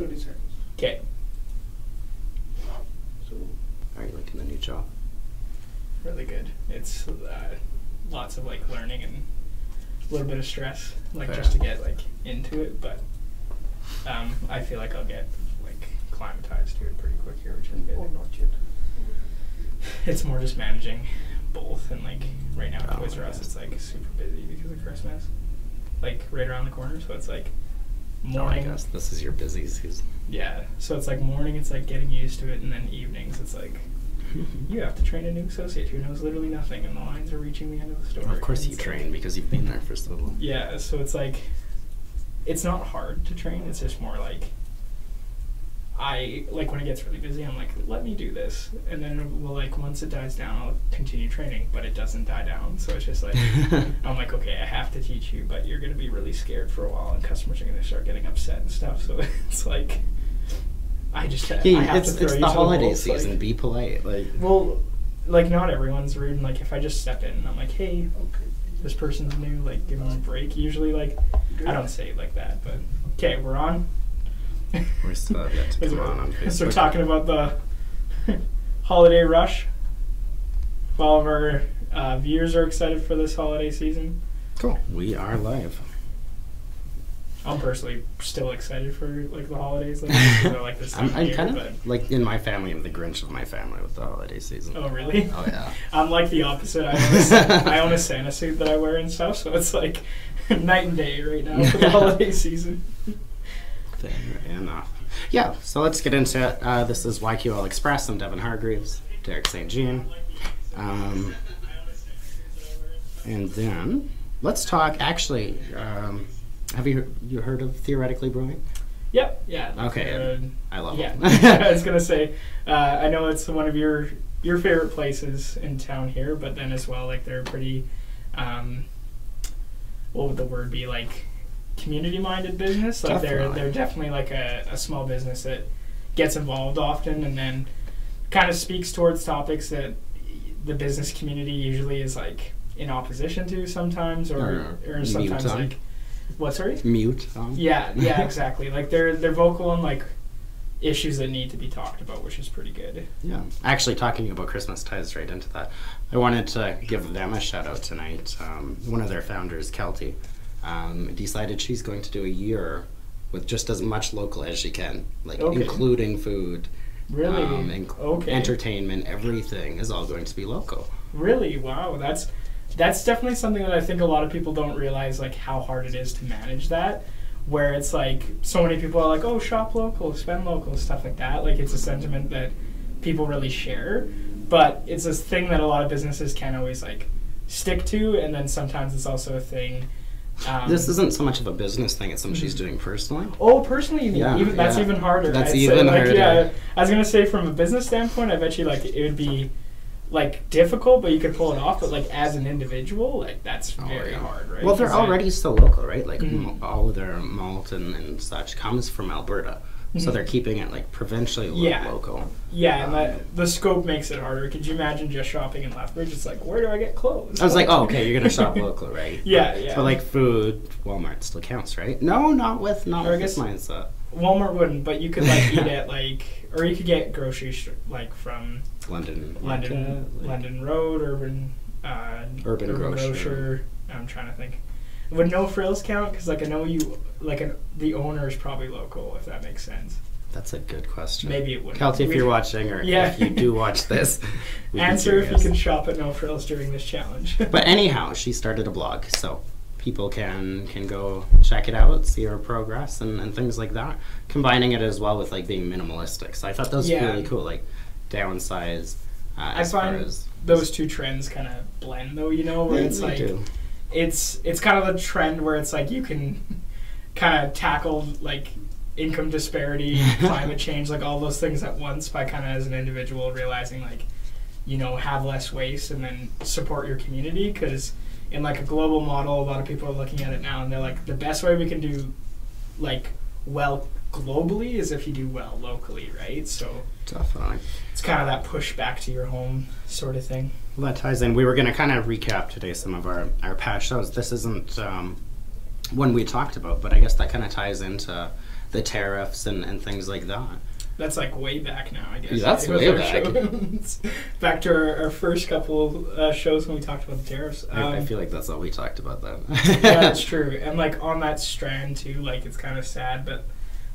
30 seconds. Okay. So, Are you liking the new job? Really good. It's lots of like learning and a little bit of stress, like Fair. just to get like into it. But I feel like I'll get like climatized to it pretty quick here, which is good. or not yet. It's more just managing both, and like right now at Oh, Toys R Us, yeah. it's like super busy because of Christmas, like right around the corner. So it's like Oh, I morning. guess this is your busy season. Yeah. So it's like morning. It's like getting used to it, and then evenings. It's like you have to train a new associate who knows literally nothing, and the lines are reaching the end of the store. Of course And you it's like- train because you've been there for so long. Yeah, so it's like, it's not hard to train, it's just more like, when it gets really busy, I'm like, let me do this. And then we'll like, once it dies down, I'll continue training, but it doesn't die down. So it's just like, I'm like, okay, I have to teach you, but you're going to be really scared for a while, and customers are going to start getting upset and stuff. So it's like, I just, I have it's to throw it's you the to holiday wolves, like- season. Be polite. Like, well, like not everyone's rude, and like if I just step in and I'm like, hey, Okay. this person's new, like give them a break. Usually, like I don't say it like that, but okay, we're on. we're still yet to come on Facebook. So we're talking about the holiday rush. If all of our viewers are excited for this holiday season, Cool. We are live. I'm personally still excited for like the holidays. Like, 'cause I like this time of I'm year, kind but of like in my family. I'm the Grinch of my family with the holiday season. oh really? Oh yeah. I'm like the opposite. I own a Santa suit that I wear and stuff, so it's like night and day right now for the holiday season. Fair enough. Yeah, so let's get into it. This is YQL Express. I'm Devin Hargreaves, Derek St. Jean. And then let's talk. Actually, have you heard of Theoretically Brewing? Yep. Yeah. Okay. I love Yeah. it. I was gonna say, I know it's one of your favorite places in town here, but then as well, like they're pretty, what would the word be, like community-minded business? Like Definitely. they're definitely like a small business that gets involved often, and then kind of speaks towards topics that the business community usually is like in opposition to sometimes, or sometimes mute on. like what? Sorry. Mute. Yeah, exactly. Like they're vocal on like issues that need to be talked about, which is pretty good. Yeah. Actually, talking about Christmas ties right into that. I wanted to give them a shout out tonight. One of their founders, Kelty, decided she's going to do a year with just as much local as she can, like Okay. including food, Really? Okay. entertainment, everything is all going to be local. Really? Wow. That's definitely something that I think a lot of people don't realize, like how hard it is to manage that. Where it's like so many people are like, oh, shop local, spend local, stuff like that. Like it's a sentiment that people really share, but it's this thing that a lot of businesses can't always like stick to, and then sometimes it's also a thing. This isn't so much of a business thing; it's something she's doing personally. Oh, personally, you mean? Yeah, That's yeah. even harder. That's I'd even say. Like, harder. Yeah, I was gonna say from a business standpoint, I bet you like it would be like difficult, but you could pull it off. But like as an individual, like that's very hard, right? Well, they're 'Cause, like, already so local, right? Like Mhm. all of their malt and such comes from Alberta, so Mhm. they're keeping it like provincially Yeah. local. Yeah, and the scope makes it harder. Could you imagine just shopping in Lethbridge? It's like, where do I get clothes? I was like, oh, okay, you're gonna shop local, right? Yeah, yeah. But like food, Walmart still counts, right? No, not with Or I this guess- mindset. Walmart wouldn't, but you could like eat at like, or you could get groceries like from London London Road, Urban Grocer. Grocer. I'm trying to think. Would No Frills count? Because like I know you like the owner is probably local, if that makes sense. That's a good question. Maybe it wouldn't. Kelty, if We- you're watching, or Yeah. if you do watch this, we'd be Answer if you curious. can shop at No Frills during this challenge. But anyhow, she started a blog, so people can go check it out, see her progress, and things like that. Combining it as well with like being minimalistic. So I thought that was Yeah. really cool. Like downsize. I As far find as those two trends kind of blend, though. You know, where They- it's they like do. it's kind of the trend where it's like you can kind of tackle like income disparity, climate change, like all those things at once by kind of as an individual realizing like, you know, have less waste and then support your community. Because in like a global model, a lot of people are looking at it now and they're like, the best way we can do like well globally is if you do well locally, right? So Definitely. it's kind of that push back to your home sort of thing. Well, that ties in. We were going to kind of recap today some of our past shows. This isn't one we talked about, but I guess that kind of ties into the tariffs and things like that. That's like way back now, I guess. Yeah, that's way back. Back to our first couple shows when we talked about the tariffs. I feel like that's all we talked about then. Yeah, that's true. And like on that strand too, like it's kind of sad, but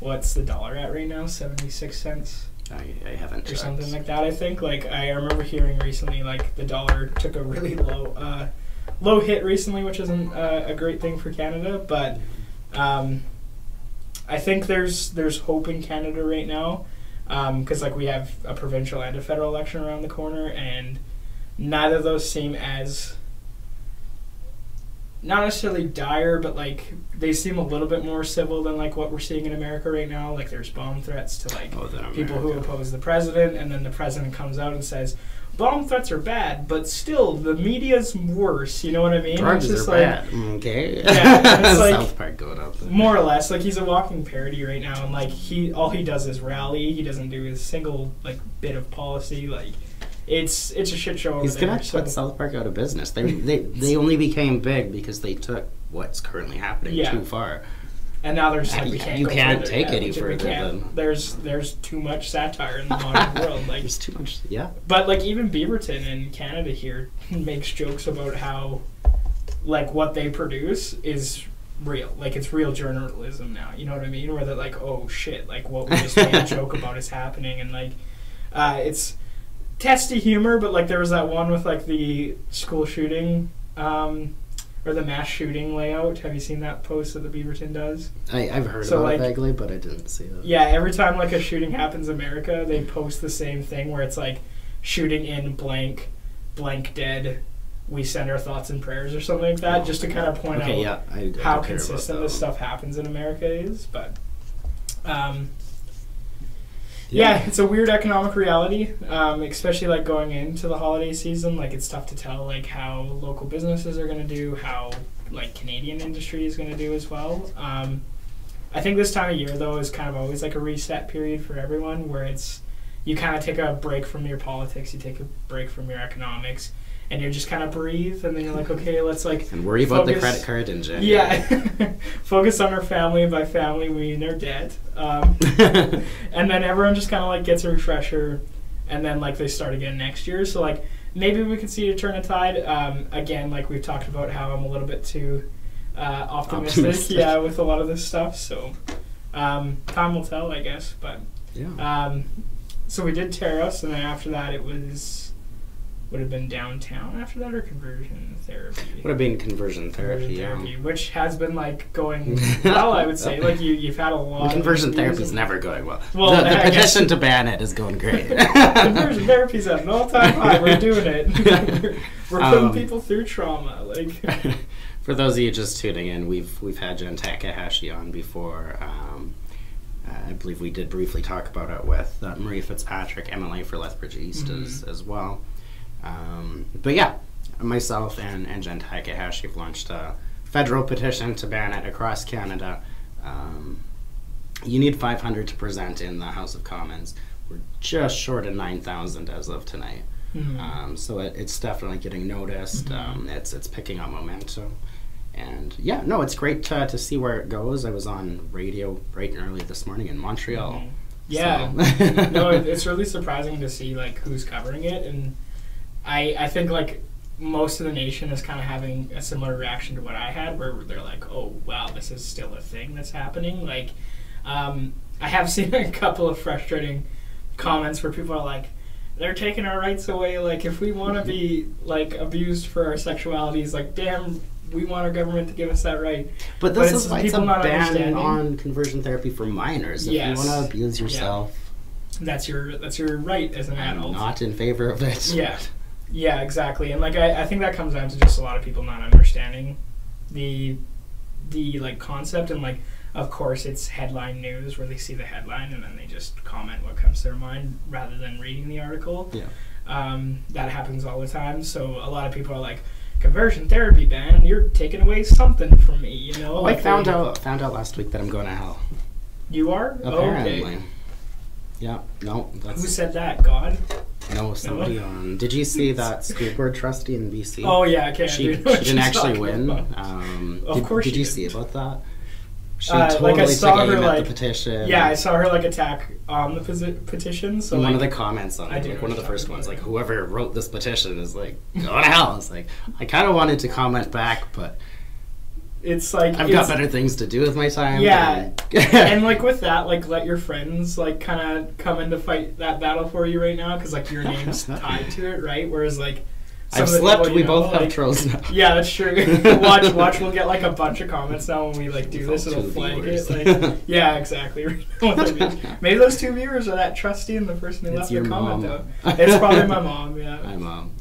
what's the dollar at right now? 76 cents? I haven't checked. Or something like that, I think. Like I remember hearing recently, like the dollar took a really low hit recently, which isn't a great thing for Canada, but I think there's hope in Canada right now, because like we have a provincial and a federal election around the corner, and neither of those seem as, not necessarily dire, but like they seem a little bit more civil than like what we're seeing in America right now. Like there's bomb threats to like people who oppose the president, and then the president comes out and says bomb threats are bad, but still the media's worse. You know what I mean? Drugs it's just are like, bad. Okay. Yeah, it's like, South Park going up there. More or less, like he's a walking parody right now, and like all he does is rally. He doesn't do a single like bit of policy. Like it's a shit show. He's gonna put South Park out of business. They only became big because they took what's currently happening too far. And now they're just like, you can't take any further. There's too much satire in the modern world. Like there's too much. Yeah. But like even Beaverton in Canada here makes jokes about how like what they produce is real. Like it's real journalism now. You know what I mean? Where they're like, oh shit, like what we just made a joke about is happening, and like it's testy humor. But like there was that one with like the school shooting. Or the mass shooting layout. Have you seen that post that the Beaverton does? I've heard about it vaguely, but I didn't see it. Yeah, every time like a shooting happens in America, they post the same thing where it's like shooting in blank dead. We send our thoughts and prayers or something like that, just to kind of point out how consistent this stuff happens in America is. But yeah, it's a weird economic reality, especially like going into the holiday season. Like it's tough to tell like how local businesses are going to do, how like Canadian industry is going to do as well. I think this time of year though is kind of always like a reset period for everyone, where it's you kind of take a break from your politics, you take a break from your economics, and you just kind of breathe, and then you're like, okay, let's like and worry about the credit card in January. Yeah, focus on our family, and by family we mean our debt. And then everyone just kind of like gets a refresher, and then like they start again next year. So like maybe we could see a turn of tide. Again, like we've talked about how I'm a little bit too optimistic, yeah, with a lot of this stuff. So time will tell, I guess. But yeah. So we did tariffs, and then after that it would have been downtown after that, or conversion therapy? Would have been conversion therapy, which has been like going well, I would say. Like you've had a lot. Conversion therapy is never going well. The petition to ban it is going great. Conversion therapy's at an all-time high. We're doing it. We're putting people through trauma. Like for those of you just tuning in, we've had Jen Takahashi on before. I believe we did briefly talk about it with Marie Fitzpatrick, MLA for Lethbridge East as well. But yeah, myself and Jen Takahashi have launched a federal petition to ban it across Canada. You need 500 to present in the House of Commons. We're just short of 9,000 as of tonight. So it's definitely getting noticed. It's picking up momentum. And yeah, no, it's great to see where it goes. I was on radio bright and early this morning in Montreal. Yeah, so. No, it's really surprising to see like who's covering it, and I think like most of the nation is kind of having a similar reaction to what I had, where they're like, oh wow, this is still a thing that's happening. Like I have seen a couple of frustrating comments where people are like, they're taking our rights away. Like if we want to be like abused for our sexualities, like damn, we want our government to give us that right. But this is why it's a ban on conversion therapy for minors. If you want to abuse yourself, that's your right as an adult. I'm not in favor of it. Yeah, exactly. And like I think that comes down to just a lot of people not understanding the like concept, and like of course it's headline news where they see the headline and then they just comment what comes to their mind rather than reading the article. That happens all the time. So a lot of people are like, conversion therapy ban, you're taking away something from me, you know? Like I found out last week that I'm going to hell. You are? Apparently. Okay. Yeah, no. Who said that? God? No, somebody on. Did you see that school board trustee in BC? Oh yeah, okay. She didn't actually win. Of course Did she you did. see about that? She like totally I took saw her aim at like the petition. Yeah, I saw her like attack on the petition. So And like, one of the comments on I it, do like know one of what the you're first talking ones, about. like whoever wrote this petition is like, go to hell. It's like I kind of wanted to comment back, but it's like I've got better things to do with my time. Yeah, than- and like with that, like let your friends like kind of come in to fight that battle for you right now because like your name's tied to it, right? Whereas like some I've of the slept. people, We you know, both have like, trolls now. Yeah, that's true. watch. We'll get like a bunch of comments now when we like do this. It'll Two flag viewers. it. Like, yeah, exactly. Maybe those 2 viewers are that trustee and the person who It's left your the comment mom. though. It's probably my mom. Yeah. My mom.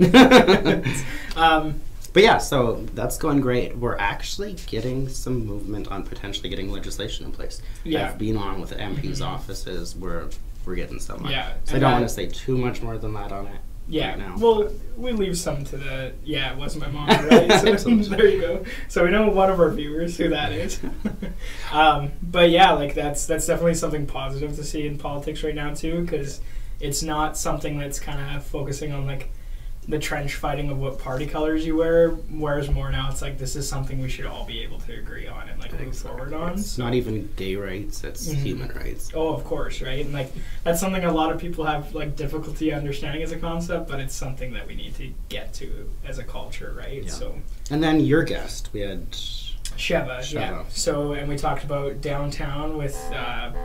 Um, But yeah, so that's going great. We're actually getting some movement on potentially getting legislation in place. Yeah. I've been on with the MP's offices. We're getting somewhere. Yeah, So I and don't that- want to say too much more than that on it. Yeah, Right now. well, we leave some to the, it wasn't my mom, right? So there you go. So we know one of our viewers who that is. But yeah, like that's definitely something positive to see in politics right now too, because it's not something that's kind of focusing on like the trench fighting of what party colors you wear, whereas more now it's like this is something we should all be able to agree on and like move forward on. It's not even gay rights, it's human rights. Oh, of course, right? And like that's something a lot of people have like difficulty understanding as a concept, but it's something that we need to get to as a culture, right? Yeah. So And then your guest, we had Sheva, yeah. So and we talked about downtown with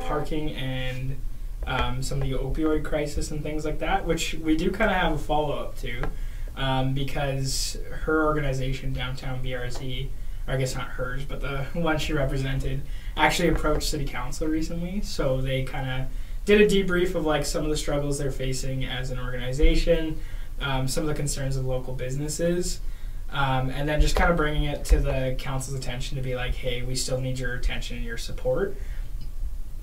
parking and some of the opioid crisis and things like that, which we do kind of have a follow-up to because her organization, Downtown BRZ, or I guess not hers, but the one she represented, actually approached City Council recently. So they kind of did a debrief of like some of the struggles they're facing as an organization, some of the concerns of local businesses, and then just kind of bringing it to the council's attention to be like, hey, we still need your attention and your support.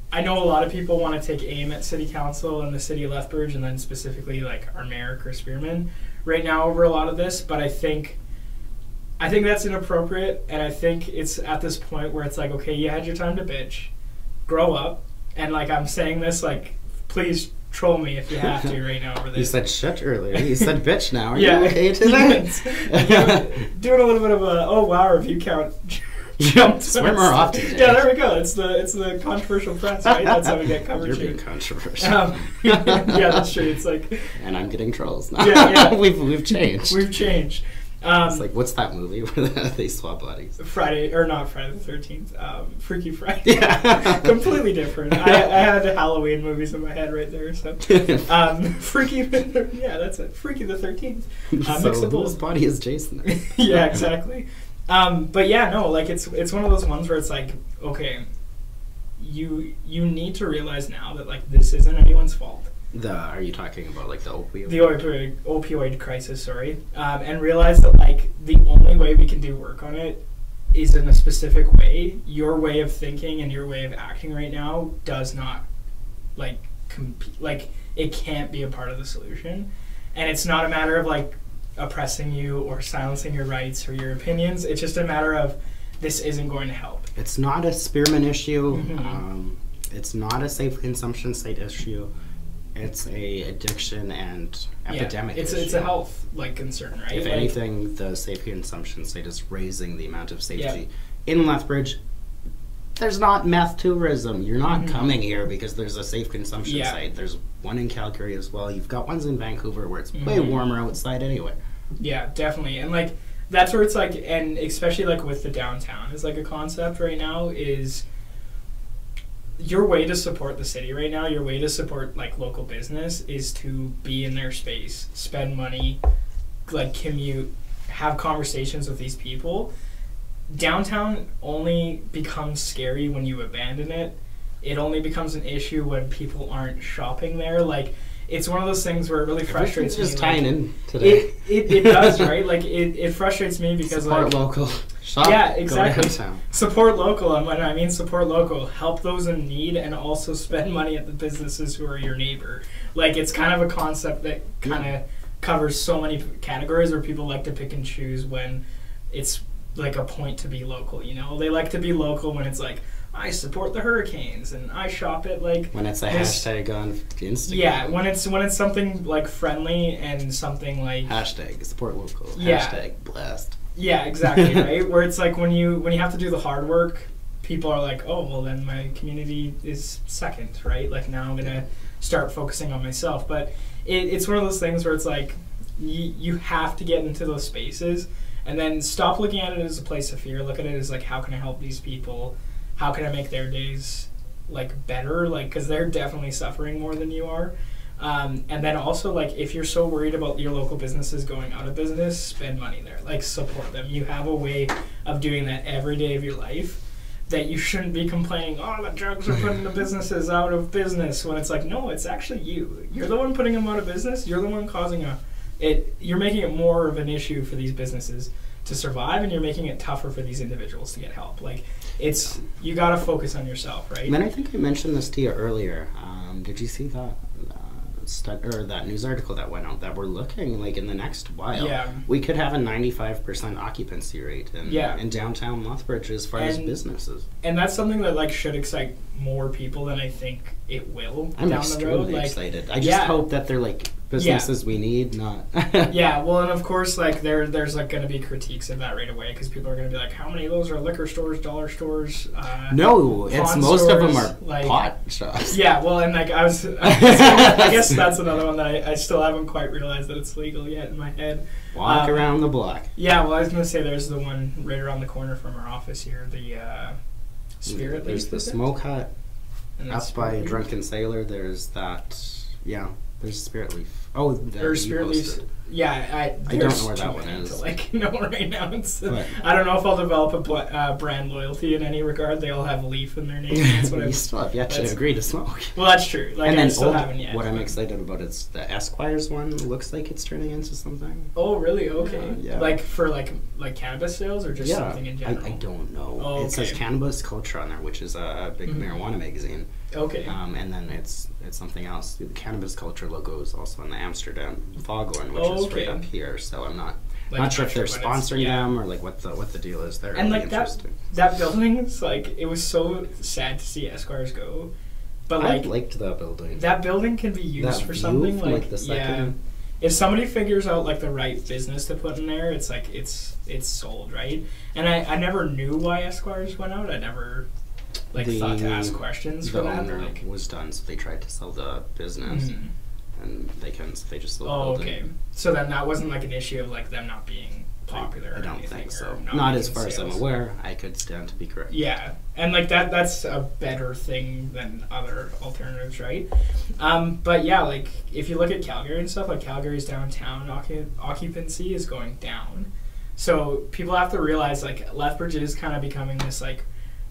I know a lot of people want to take aim at City Council and the City of Lethbridge, and then specifically like our Mayor Chris Spearman right now over a lot of this, but I think that's inappropriate, and I think it's at this point where it's like, okay, you had your time to bitch, grow up, and like I'm saying this, like please troll me if you have to right now over this. You said shit earlier. You said bitch now. Are Yeah. you okay today? Doing a little bit of a oh wow review count. Jumped. Swear more often. Yeah, there we go. It's the controversial press, right? That's how we get coverage. You're being here. controversial. Yeah, that's true. It's like And I'm getting trolls now. Yeah. We've changed. we've changed. It's like, what's that movie where they swap bodies? Friday or not Friday the 13th. Freaky Friday. Yeah. Completely different. I had Halloween movies in my head right there. So, Freaky. Yeah, that's it. Freaky the 13th. So whose body is Jason? Yeah, exactly. But yeah, no, like it's one of those ones where it's like, okay, you need to realize now that like this isn't anyone's fault. Are you talking about like the opioid? The opioid crisis, sorry, and realize that like the only way we can do work on it is in a specific way. Your way of thinking and your way of acting right now does not like compete. Like it can't be a part of the solution, and it's not a matter of like oppressing you or silencing your rights or your opinions. It's just a matter of this isn't going to help. It's not a Spearman issue. It's not a safe consumption site issue. It's a addiction and epidemic issue. It's a health like concern, right? If like, anything, the safe consumption site is raising the amount of safety. In Lethbridge, there's not meth tourism. You're not coming here because there's a safe consumption site. There's one in Calgary as well. You've got ones in Vancouver where it's way warmer outside anyway. Yeah, definitely. And like that's where it's like, and especially like with the downtown is like a concept right now is your way to support the city right now, your way to support like local business is to be in their space, spend money, like commute, have conversations with these people. Downtown only becomes scary when you abandon it. It only becomes an issue when people aren't shopping there. Like it's one of those things where it really frustrates me. Just tying in today. It does, right? Like it frustrates me because support like local. Shop, yeah, exactly. Go downtown. Support local, and when I mean support local, help those in need, and also spend money at the businesses who are your neighbor. Like it's kind of a concept that kind of covers so many categories where people like to pick and choose when it's like a point to be local. You know, they like to be local when it's like, I support the Hurricanes and I shop at like when it's a this, hashtag on Instagram. Yeah, when it's something like friendly and something like hashtag support local. Yeah. Hashtag blessed. Yeah, exactly, right? Where it's like when you have to do the hard work, people are like, oh, well then my community is second, right? Like now I'm gonna start focusing on myself. But it's one of those things where it's like you have to get into those spaces and then stop looking at it as a place of fear. Look at it as like, how can I help these people? How can I make their days like better? Like, because they're definitely suffering more than you are. And then also, like, if you're so worried about your local businesses going out of business, spend money there. Like, support them. You have a way of doing that every day of your life that you shouldn't be complaining, oh, the drugs are putting the businesses out of business, when it's like, no, it's actually you. You're the one putting them out of business. You're the one causing you're making it more of an issue for these businesses to survive, and you're making it tougher for these individuals to get help. Like, you got to focus on yourself, right? And I think I mentioned this to you earlier. Did you see that that news article that went out that we're looking like in the next while? We could have a 95% occupancy rate in downtown Lethbridge as far as businesses. And that's something that like should excite more people than I think it will. I'm down the road. Like, excited. I just hope that they're like businesses we need, not. Yeah, well, and of course, like there's like going to be critiques of that right away because people are going to be like, how many of those are liquor stores, dollar stores? No, it's most stores, of them are like, pot shops. Yeah, well, and like I guess that's another one that I still haven't quite realized that it's legal yet in my head. Walk around the block. Yeah, well, I was going to say there's the one right around the corner from our office here, the Spirit. There's the Smoke Hut up by Drunken Sailor. There's that. Yeah. There's Spirit Leaf. Oh, there's Spirit Leaf. Yeah, I don't know where that one is. To, like, know right now. I don't know if I'll develop a brand loyalty in any regard. They all have Leaf in their name. That's what you still have yet to agree to smoke. Well, that's true. Like, and I still haven't yet. What I'm excited about is the Esquire's one. Looks like it's turning into something. Oh, really? Okay. Yeah. Like for like cannabis sales or just something in general? I don't know. Oh, it says Cannabis Culture on there, which is a big marijuana magazine. Okay. And then it's something else. The Cannabis Culture logo is also on the Amsterdam Foghorn, which is right up here. So I'm not sure if they're sponsoring them or like what the deal is there. And like that building is like, it was so sad to see Esquires go, but like I liked that building. That building can be used for something like the second. If somebody figures out like the right business to put in there, it's like it's sold, right? And I never knew why Esquires went out. I never thought to ask questions for that. The owner was done, so they tried to sell the business, and they couldn't. So they just sold the building. Okay. So then that wasn't like an issue of like them not being popular. I don't think so. Not as far as I'm aware. I could stand to be correct. Yeah, and like that's a better thing than other alternatives, right? But yeah, like if you look at Calgary and stuff, like Calgary's downtown occupancy is going down. So people have to realize like Lethbridge is kind of becoming this like,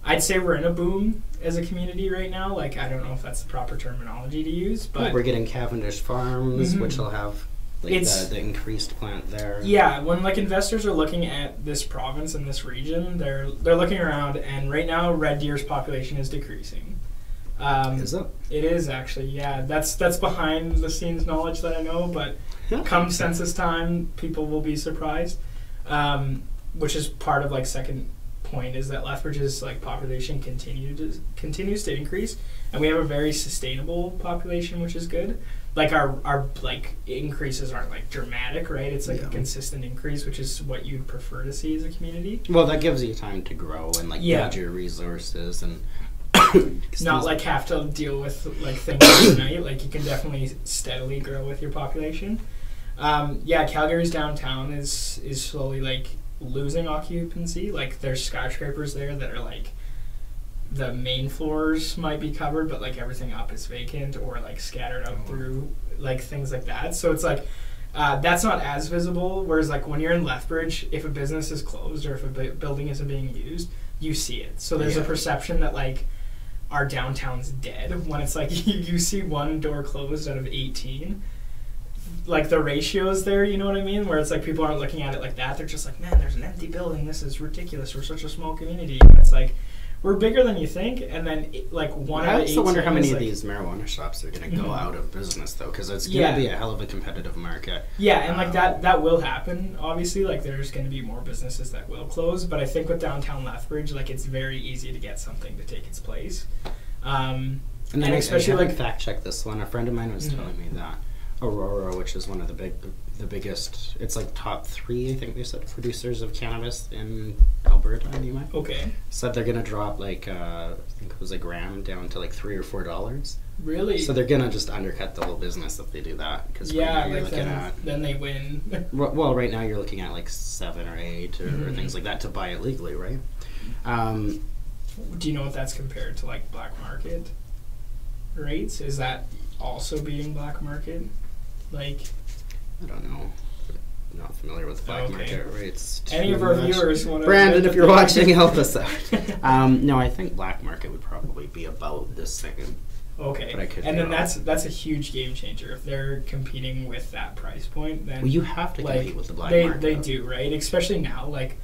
I'd say we're in a boom as a community right now. Like, I don't know if that's the proper terminology to use, but we're getting Cavendish Farms, which will have like the increased plant there. Yeah, when like investors are looking at this province and this region, they're looking around, and right now Red Deer's population is decreasing. Is it? It is actually, yeah. That's behind the scenes knowledge that I know, but come census time, people will be surprised. Which is part of like second point is that Lethbridge's like population continues to increase, and we have a very sustainable population, which is good. Like our like increases aren't like dramatic, right? It's like a consistent increase, which is what you'd prefer to see as a community. Well, that gives you time to grow and like build your resources and not like have to deal with like things overnight. Like you can definitely steadily grow with your population. Calgary's downtown is slowly like losing occupancy. Like there's skyscrapers there that are like the main floors might be covered, but like everything up is vacant or like scattered out through like things like that. So it's like that's not as visible. Whereas like when you're in Lethbridge, if a business is closed or if a building isn't being used, you see it. So there's a perception that like our downtown's dead when it's like you see one door closed out of 18. Like the ratios there, you know what I mean? Where it's like people aren't looking at it like that. They're just like, man, there's an empty building. This is ridiculous. We're such a small community. And it's like, we're bigger than you think, and then like one I of the also wonder how many of like, these marijuana shops are going to go out of business, though, because it's going Yeah. to be a hell of a competitive market. Yeah, and like that will happen. Obviously, like there's going to be more businesses that will close, but I think with downtown Lethbridge, like it's very easy to get something to take its place. And then especially I like fact check this one. A friend of mine was telling me that Aurora, which is one of the biggest, it's like top 3, I think they said, producers of cannabis in Alberta anyway. Okay. Said they're gonna drop like I think it was a gram down to like $3 or $4. Really? So they're gonna just undercut the whole business if they do that. Because yeah, you're like looking at then they win. well, right now you're looking at like 7 or 8 or things like that to buy it legally, right? Do you know what that's compared to like black market rates? Is that also being black market? Like, I don't know. I'm not familiar with black market rates. Any of our viewers want to... Brandon, if you're watching, help us out. No, I think black market would probably be about the same. Okay, But I could and be then wrong. that's a huge game changer. If they're competing with that price point, then Well, you have to compete like, with the black they, market. They do, right? Especially now, like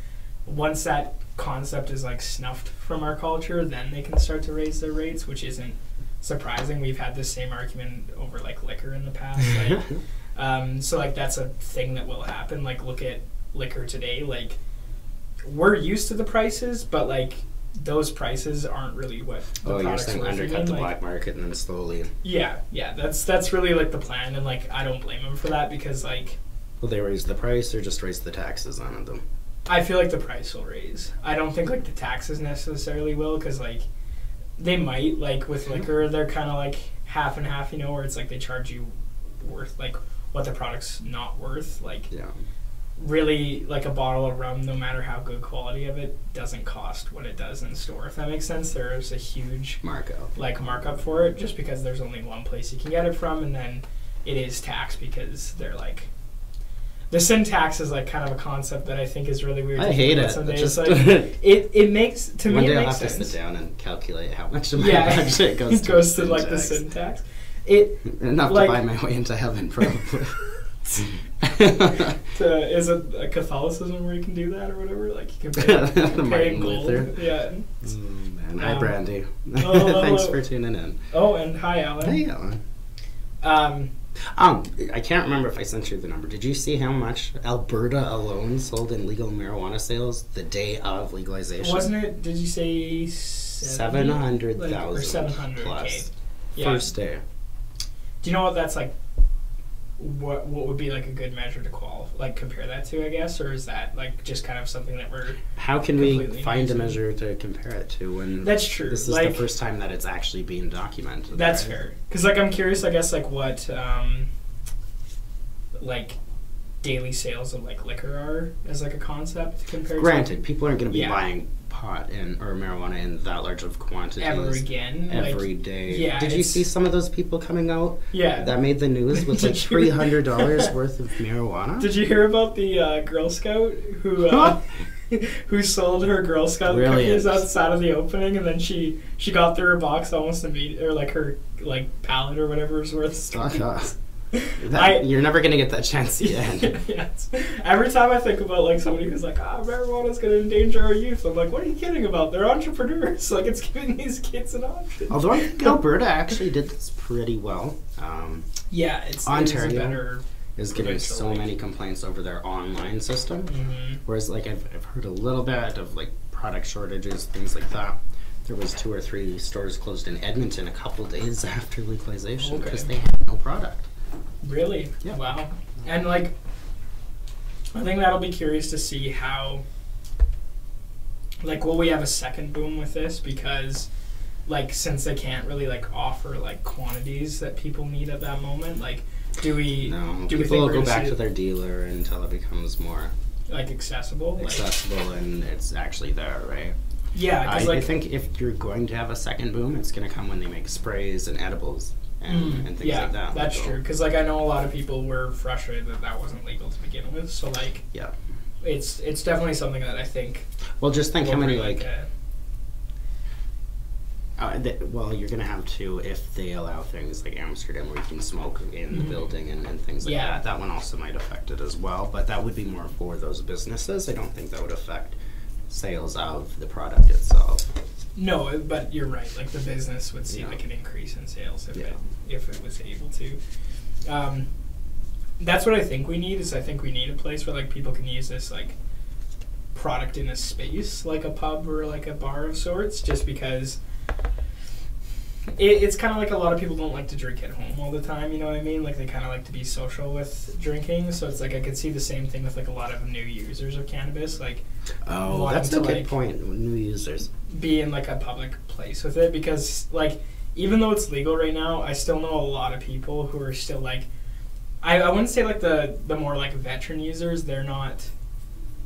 once that concept is like snuffed from our culture, then they can start to raise their rates, which isn't surprising. We've had this same argument over like liquor in the past. Like, so like that's a thing that will happen. Like look at liquor today. Like we're used to the prices, but like those prices aren't really what the you're products saying worth undercut again. the Like, black market and then slowly. Yeah, that's really like the plan, and like I don't blame them for that because like Will they raise the price or just raise the taxes on them? I feel like the price will raise. I don't think like the taxes necessarily will, because like they might, like with liquor they're kind of like half and half, you know, where it's like they charge you worth like what the product's not worth. Like Yeah. really, like a bottle of rum, no matter how good quality of it, doesn't cost what it does in store, if that makes sense. There's a huge markup for it just because there's only one place you can get it from, and then it is taxed because they're like the sin tax is like kind of a concept that I think is really weird. I hate it. Someday. Just It's like, it makes, to one me day it I'll makes have sense. to sit down and calculate how much of my budget goes it to goes to sin like tax. the sin tax. It Enough like, to buy my way into heaven, probably. Is it a Catholicism where you can do that or whatever? Like you can pay, The Martin in gold. Luther. Yeah. Man, hi, Brandy. Oh, Thanks hello. for tuning in. Oh, and hi, Alan. Hey, Alan. I can't remember if I sent you the number. Did you see how much Alberta alone sold in legal marijuana sales the day of legalization? Wasn't it? Did you say 700,000 or 700 plus. Yeah. First day. Do you know what that's like? What would be like a good measure to compare that to, I guess, or is that like just kind of something that we're How can we completely find a using? measure to compare it to when That's true. this is like, the first time that it's actually being documented? That's right? fair. Because like I'm curious, I guess, like what like daily sales of like liquor are as like a concept compared. Granted, people aren't going to be Yeah. buying pot or marijuana in that large of quantities ever again every like, day. Yeah, Did you see some of those people coming out? Yeah. That made the news with like $300 worth of marijuana. Did you hear about the Girl Scout who who sold her Girl Scout cookies outside of the opening, and then she got through her box almost immediately, or like her like pallet or whatever was worth. Stop us. You're never gonna get that chance again. Yes. Every time I think about like somebody who's like, marijuana's gonna endanger our youth, I'm like, what are you kidding about? They're entrepreneurs. Like, it's giving these kids an option. Although I think Alberta actually did this pretty well. Yeah, it's Ontario better is getting so many complaints over their online system. Mm-hmm. Whereas like I've heard a little bit of like product shortages, things like that. There was 2 or 3 stores closed in Edmonton a couple days after legalization because they had no product. Really? Yeah. Wow. And like, I think that'll be curious to see how, like, will we have a second boom with this? Because, like, since they can't really like offer like quantities that people need at that moment, like, do we people will go back to their dealer until it becomes more like accessible, and it's actually there, right? Yeah, I think if you're going to have a second boom, it's going to come when they make sprays and edibles. And things like that. That's true. Because like I know a lot of people were frustrated that wasn't legal to begin with. So like, yeah, it's definitely something that I think. Well, just think how many like. Well, you're gonna have to if they allow things like Amsterdam where you can smoke in the building and things like that. That one also might affect it as well, but that would be more for those businesses. I don't think that would affect sales of the product itself. No, but you're right. Like the business would see Yeah. like an increase in sales Yeah. if it was able to. That's what I think we need. Is I think we need a place where like people can use this like product in a space, like a pub or like a bar of sorts. Just because it's kind of like a lot of people don't like to drink at home all the time. You know what I mean? Like they kind of like to be social with drinking. So it's like I could see the same thing with like a lot of new users of cannabis. Like That's a good like, point. New users. be in like a public place with it, because like even though it's legal right now, I still know a lot of people who are still like I wouldn't say like the more like veteran users. They're not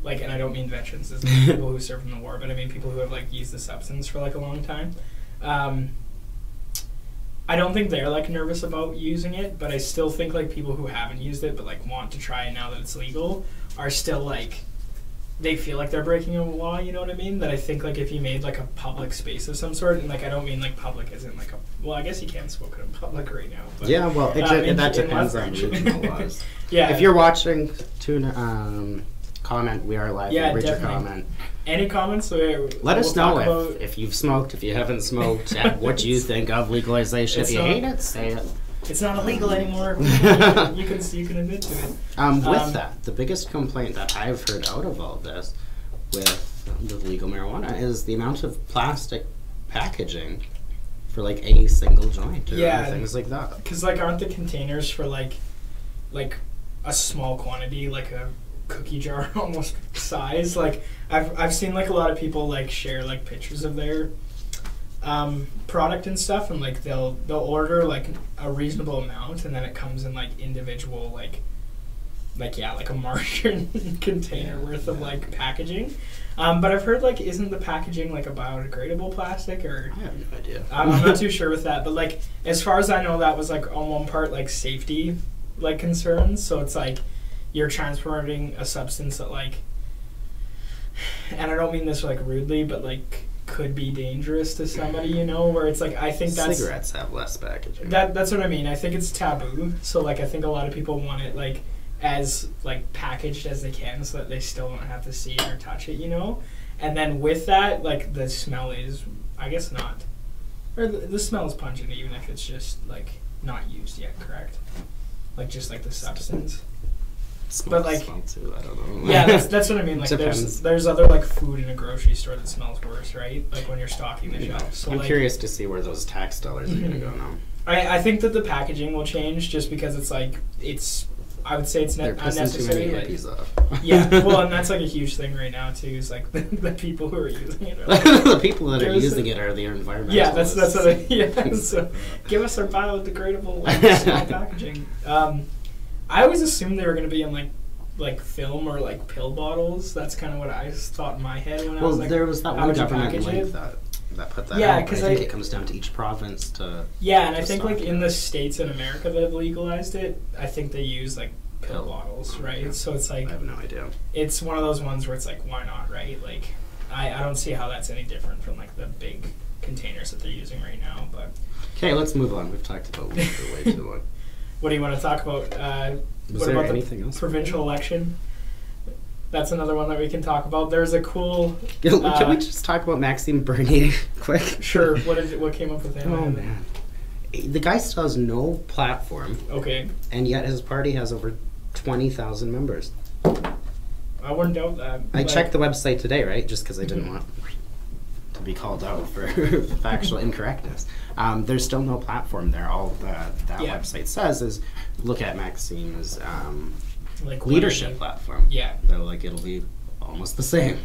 like, and I don't mean veterans as people who served in the war, but I mean people who have like used the substance for like a long time. I don't think they're like nervous about using it, but I still think like people who haven't used it but like want to try it now that it's legal are still like, they feel like they're breaking a law, you know what I mean? That I think like if you made like a public space of some sort, and like I don't mean like public as in like a, well, I guess you can smoke it in public right now. But, Yeah, well, that depends on Lethbridge. regional laws. Yeah. If you're watching, comment. We are live. Yeah, Read your definitely. comment. Any comments? Let us know if you've smoked, if you haven't smoked, what you think of legalization. If you hate it, say it. It's not illegal anymore. you can admit to it. With that, the biggest complaint that I've heard out of all this with legal marijuana is the amount of plastic packaging for like a single joint or things like that. Because like aren't the containers for like a small quantity, like a cookie jar almost size? Like I've seen like a lot of people like share like pictures of their product and stuff, and like they'll order like a reasonable amount, and then it comes in like individual like a margarine container worth of like packaging. But I've heard like, isn't the packaging like a biodegradable plastic, or I have no idea. I'm not too sure with that, but like as far as I know, that was like on one part like safety like concerns. So it's like you're transporting a substance that like, and I don't mean this like rudely, but like could be dangerous to somebody, you know, where it's like, I think that's... Cigarettes have less packaging. That's what I mean. I think it's taboo. So like I think a lot of people want it like as like packaged as they can so that they still don't have to see it or touch it, you know? And then with that, like the smell is, I guess not, or the smell is pungent even if it's just like not used yet, correct? Like just like the substance. But like, too, I don't know. Yeah, that's what I mean. Like, Depends. there's other like food in a grocery store that smells worse, right? Like when you're stocking the shelf. So I'm like, curious to see where those tax dollars are going to go now. I think that the packaging will change just because it's like I would say it's They're pissing unnecessary. too many Like, hippies off. yeah, well, and that's like a huge thing right now too. Is like the people who are using it. Are like, The people that are Give us using a- it are the environmentalists. yeah, that's what So give us our biodegradable like, small packaging. I always assumed they were going to be in like film or like pill bottles. That's kind of what I thought in my head when I was like, there was that how one would you government package link it? that put that Yeah, out. 'cause I think I- it comes down to each province to... Yeah, and I to think like stock in it. the states in America that have legalized it, I think they use like pill Pill. bottles, right? Yeah. So it's like I have no idea. it's one of those ones where it's like, why not, right? Like I don't see how that's any different from like the big containers that they're using right now. But Okay, let's move on. We've talked about weed for way too long. what do you want to talk about? Was What there about anything the else? provincial election? That's another one that we can talk about. There's a cool. Can we just talk about Maxime Bernier quick? Sure. What came up with him? Oh, man. The guy still has no platform, Okay. and yet his party has over 20,000 members. I wouldn't doubt that. I checked the website today, right? Just because I didn't want to be called out for factual incorrectness. There's still no platform there. All that Yeah. website says is look at Maxime's like leadership what- platform. Yeah. Though, like, it'll be almost the same.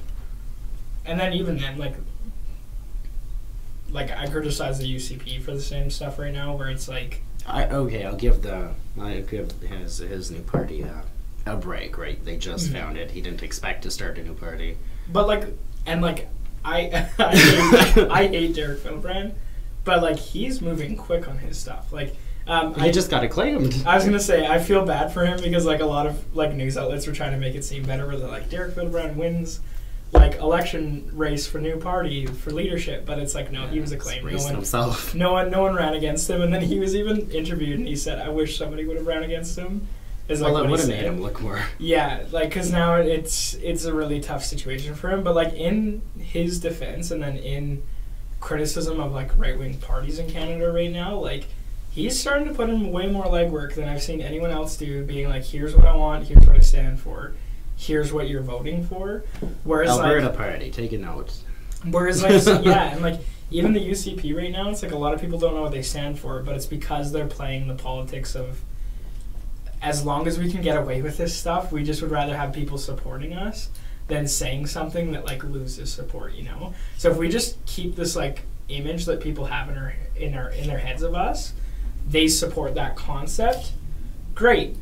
And then even then, like I criticize the UCP for the same stuff right now, where it's like, I'll give his new party a break, right? They just found it. He didn't expect to start a new party. but like, and like, I hate Derek Philbrand, but like he's moving quick on his stuff. Like, He just got acclaimed. I was gonna say I feel bad for him because like a lot of like news outlets were trying to make it seem better, where they're like Derek Philbrand wins like election race for new party for leadership, but it's like no, he was acclaimed. Himself. No one ran against him, and then he was even interviewed and he said, "I wish somebody would have ran against him." Is like Well, what it he would have said. made him look more. Yeah, like because now it's a really tough situation for him. But like in his defense, and then in criticism of like right-wing parties in Canada right now, like he's starting to put in way more legwork than I've seen anyone else do, being like, here's what I want, here's what I stand for, here's what you're voting for. Whereas Alberta Party, take a note. Whereas like yeah, and like even the UCP right now, it's like a lot of people don't know what they stand for, but it's because they're playing the politics of, as long as we can get away with this stuff, we just would rather have people supporting us than saying something that like loses support, you know? So if we just keep this like image that people have in their heads of us, they support that concept, great.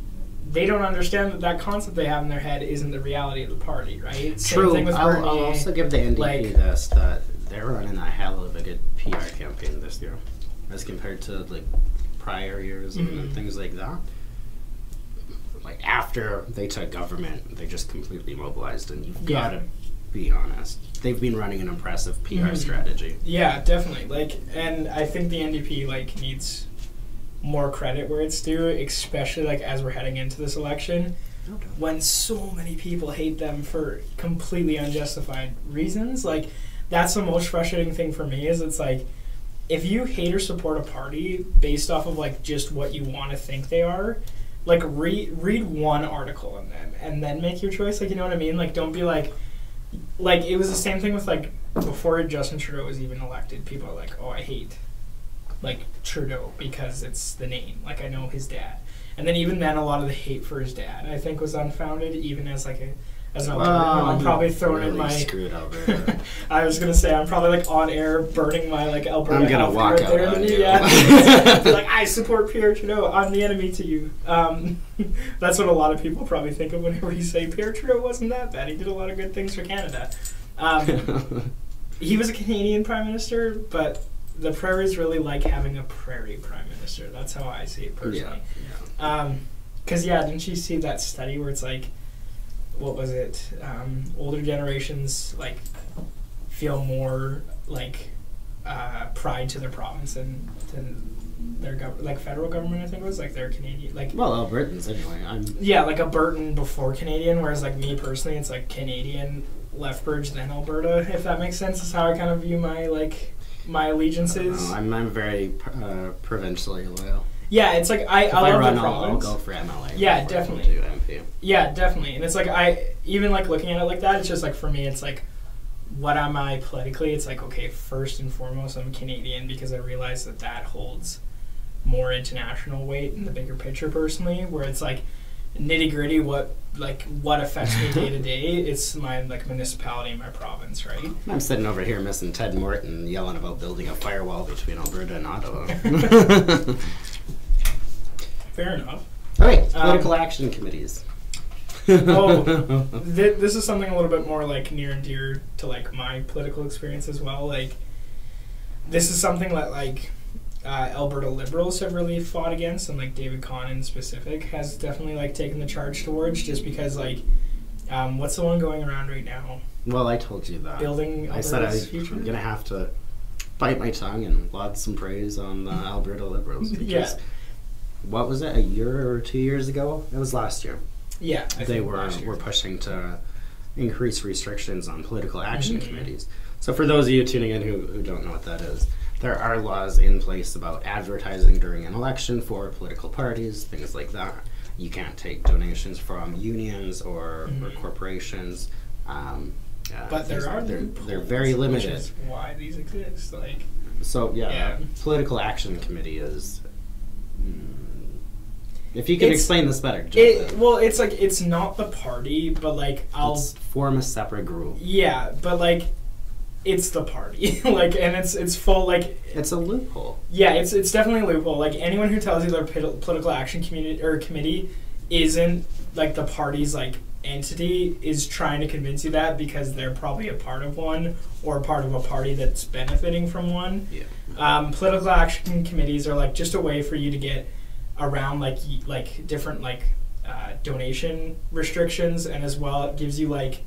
They don't understand that that concept they have in their head isn't the reality of the party, right? True. Same thing with I'll also give the NDP like, this, that they're running a hell of a good PR campaign this year as compared to like prior years and things like that. Like after they took government, they just completely mobilized, and you've got to be honest. They've been running an impressive PR strategy. Yeah, definitely. Like, and I think the NDP like needs more credit where it's due, especially like as we're heading into this election, when so many people hate them for completely unjustified reasons. Like, that's the most frustrating thing for me, is it's like, if you hate or support a party based off of like just what you want to think they are, like read one article and then make your choice. Like, you know what I mean? Like, don't be like it was the same thing with like before Justin Trudeau was even elected. People are like, oh, I hate like Trudeau because it's the name. Like, I know his dad, and then even then, a lot of the hate for his dad, I think, was unfounded. Even as like an Albertan, I'm probably throwing in my. Screwed Alberta. I was gonna say I'm probably like on air burning my like Alberta. I'm gonna walk right out there on you. Yeah, be like, I support Pierre Trudeau. I'm the enemy to you. That's what a lot of people probably think of whenever you say Pierre Trudeau wasn't that bad. He did a lot of good things for Canada. He was a Canadian prime minister, but the prairies really like having a prairie prime minister. That's how I see it personally. Because didn't you see that study where it's like, what was it? Older generations like feel more like pride to their province than their federal government. I think it was like their Canadian Albertans anyway. like Albertan before Canadian, whereas like me personally, it's like Canadian, Lethbridge, then Alberta. If that makes sense, is how I kind of view my allegiances. I'm very provincially loyal. Yeah, it's like I love the province. I'll go for MLA. Yeah, definitely. MP. Yeah, definitely. And it's like even like looking at it like that, it's just like for me, it's like, what am I politically? It's like, okay, first and foremost, I'm Canadian, because I realize that holds more international weight in the bigger picture personally, where it's like nitty gritty, what affects me day to day, it's my like municipality and my province, right? I'm sitting over here missing Ted Morton yelling about building a firewall between Alberta and Ottawa. Fair enough. Okay, political action committees. This is something a little bit more like near and dear to like my political experience as well. Like, this is something that like Alberta Liberals have really fought against, and like David Conn in specific has definitely like taken the charge towards, just because like what's the one going around right now? Well, I told you that. Building Alberta's future? I'm gonna have to bite my tongue and laud some praise on the Alberta Liberals, because what was it, a year or 2 years ago? It was last year. Yeah, they were pushing to increase restrictions on political action committees. So for those of you tuning in who don't know what that is, there are laws in place about advertising during an election for political parties, things like that. You can't take donations from unions or corporations. But they're very limited. Which is why these exist. Like, so political action committee is. If you can explain this better. It's like, it's not the party, but like Let's form a separate group. Yeah, but like it's the party. Like, and it's full like it's a loophole. Yeah, it's definitely a loophole. Like, anyone who tells you their political action committee isn't like the party's like entity is trying to convince you that, because they're probably a part of one or part of a party that's benefiting from one. Yeah. Political action committees are like just a way for you to get around like different like donation restrictions, and as well it gives you like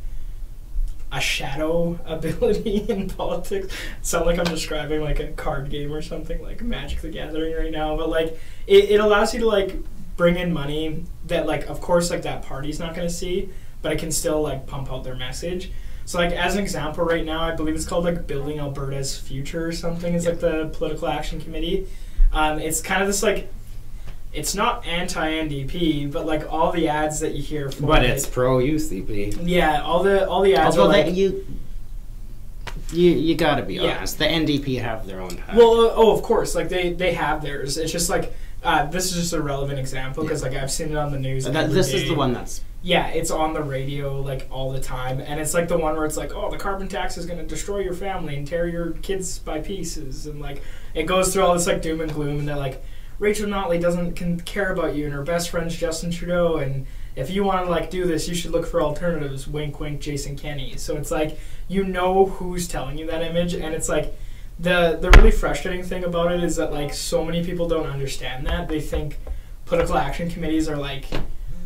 a shadow ability in politics. It sounds like I'm describing like a card game or something, like Magic the Gathering right now, but like it allows you to like bring in money that like, of course, like that party's not going to see, but it can still like pump out their message. So like as an example right now, I believe it's called like Building Alberta's Future or something. It's like the Political Action Committee. It's kind of this like, it's not anti-NDP, but like all the ads that you hear for but it's pro-UCP. Yeah, all the ads although are like, you gotta be honest, the NDP have their own pack. Well, of course, like they have theirs. It's just like this is just a relevant example because like I've seen it on the news. This is the one that's it's on the radio like all the time, and it's like the one where it's like, oh, the carbon tax is going to destroy your family and tear your kids by pieces, and like it goes through all this like doom and gloom, and they're like, Rachel Notley can care about you, and her best friend's Justin Trudeau, and if you want to like do this, you should look for alternatives. Wink, wink, Jason Kenney. So it's like you know who's telling you that image, and it's like the really frustrating thing about it is that like so many people don't understand that. They think political action committees are like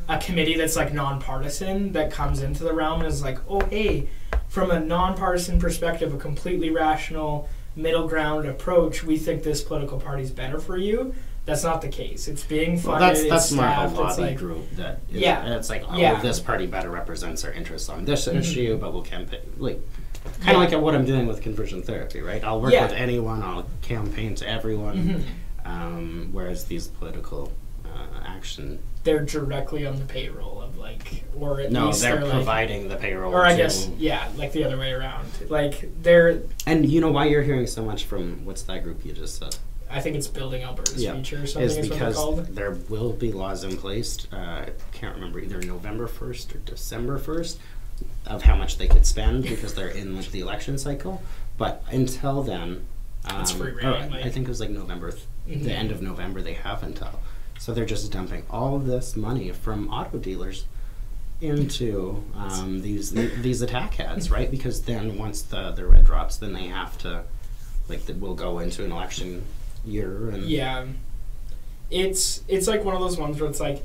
a committee that's like nonpartisan that comes into the realm and is like, oh hey, from a nonpartisan perspective, a completely rational middle ground approach, we think this political party is better for you. That's not the case. It's being funded. That's more of a lobby like, group that is, and it's like, this party better represents our interests on this issue, but we'll campaign like kind of like what I'm doing with conversion therapy, right? I'll work with anyone, I'll campaign to everyone, whereas these political action, they're directly on the payroll of like, or at least they're like, providing the payroll, or I guess like the other way around, like they're. And you know why you're hearing so much from what's that group you just said? I think it's Building Alberta's Future or something. Is because what they're called. There will be laws in place. I can't remember, either November 1st or December 1st, of how much they could spend because they're in like the election cycle. But until then, it's free reign. I think it was like November, the end of November. They have until. So they're just dumping all of this money from auto dealers into these attack ads, right? Because then once the red drops, then they have to, like, we'll go into an election year. And it's like one of those ones where it's like,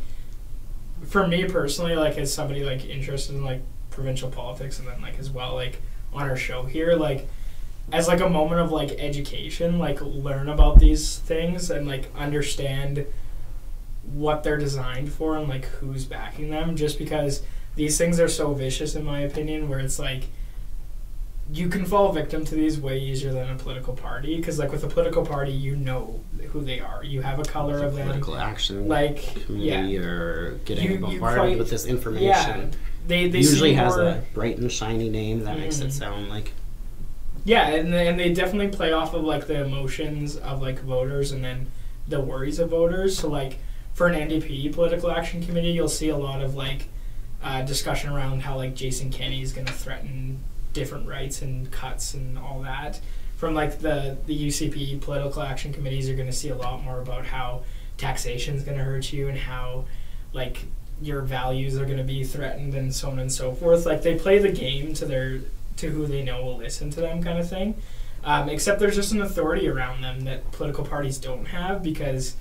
for me personally, like as somebody like interested in like provincial politics, and then like as well like on our show here, like as like a moment of like education, like learn about these things and like understand what they're designed for and like who's backing them, just because these things are so vicious in my opinion, where it's like you can fall victim to these way easier than a political party, because like with a political party you know who they are, you have a color of them, political action like committee or getting bombarded with this information. They usually has a bright and shiny name that makes it sound like and they definitely play off of like the emotions of like voters and then the worries of voters. So like for an NDP political action committee, you'll see a lot of like discussion around how like Jason Kenney is going to threaten different rights and cuts and all that. From like the UCP political action committees, you're going to see a lot more about how taxation is going to hurt you and how like your values are going to be threatened and so on and so forth. Like they play the game to who they know will listen to them, kind of thing. Except there's just an authority around them that political parties don't have, because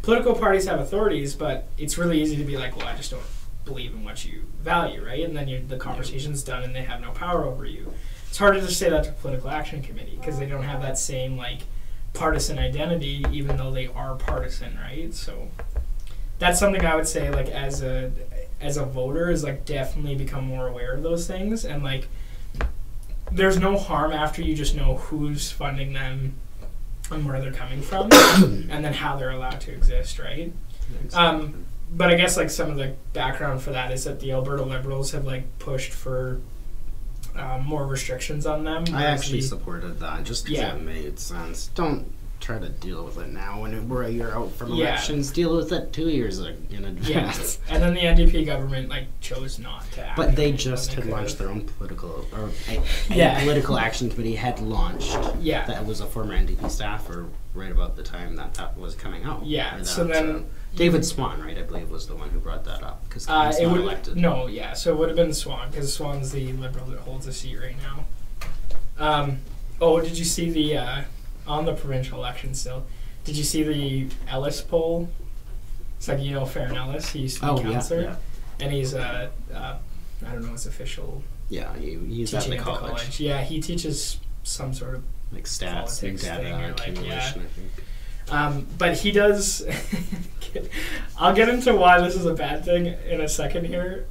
political parties have authorities, but it's really easy to be like, well, I just don't believe in what you value, right? And then the conversation's done and they have no power over you. It's harder to say that to a political action committee because they don't have that same like partisan identity, even though they are partisan, right? So that's something I would say, like as a voter, is like definitely become more aware of those things, and like there's no harm after you just know who's funding them and where they're coming from and then how they're allowed to exist, right? But I guess like some of the background for that is that the Alberta Liberals have like pushed for more restrictions on them. I actually supported that just because it made sense. Don't try to deal with it now when we're a year out from elections. Deal with it 2 years in advance. And then the NDP government like chose not to act. But they just had launched their own political, or a political action committee had launched. Yeah. That was a former NDP staffer right about the time that was coming out. Yeah. That, so then David Swan, right, I believe, was the one who brought that up, because he's not elected. No, yeah. So it would have been Swan, because Swan's the Liberal that holds a seat right now. Did you see the on the provincial election still? Did you see the Ellis poll? It's like, Farron Ellis. He used to be councillor, and he's I don't know his official. Yeah, he's at the college. Yeah, he teaches some sort of like stats and data accumulation, I think. But he does. I'll get into why this is a bad thing in a second here.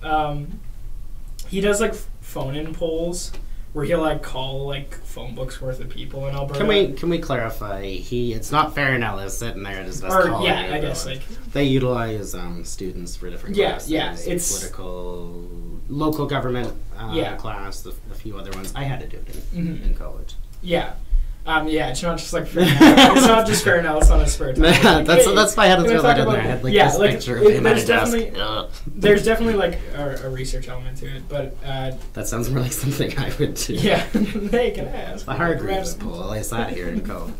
He does like phone-in polls where he'll like call like phone books worth of people in Alberta. Can we clarify? It's not Fair and Ellis sitting there just calling. Yeah, I guess like they utilize students for different classes. Yeah, it's political, local government class, a few other ones. I had to do it in college. Yeah. It's not just like Fair and Ellis. It's not just Fair and Ellis on a spare time. Like, that's why I had to throw that in there. I had like this picture of him at a desk. There's definitely like a research element to it, but that sounds more like something I would do. Yeah. Hey, can I ask? The Hargreaves poll. I sat here and go.